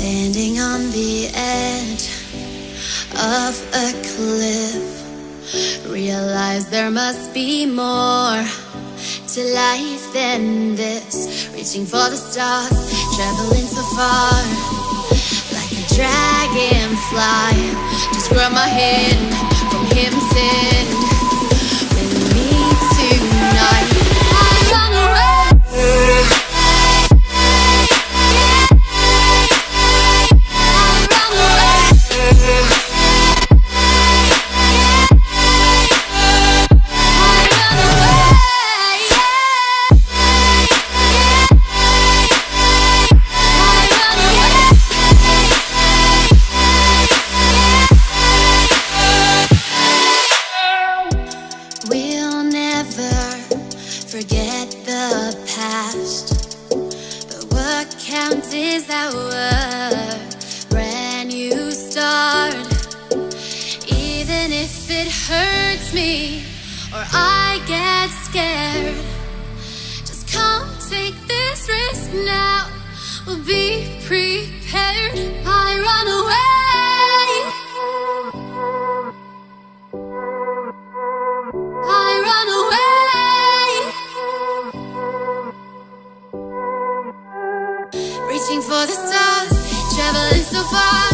Standing on the edge of a cliff, realize there must be more to life than this. Reaching for the stars, traveling so far, like a dragonfly. Just grab my hand from him, send with me tonight. I run away. We'll never forget the past, but what counts is our brand new start. Even if it hurts me or I get scared, just come take this risk now. We'll be prepared. I run away. Reaching for the stars, traveling so far.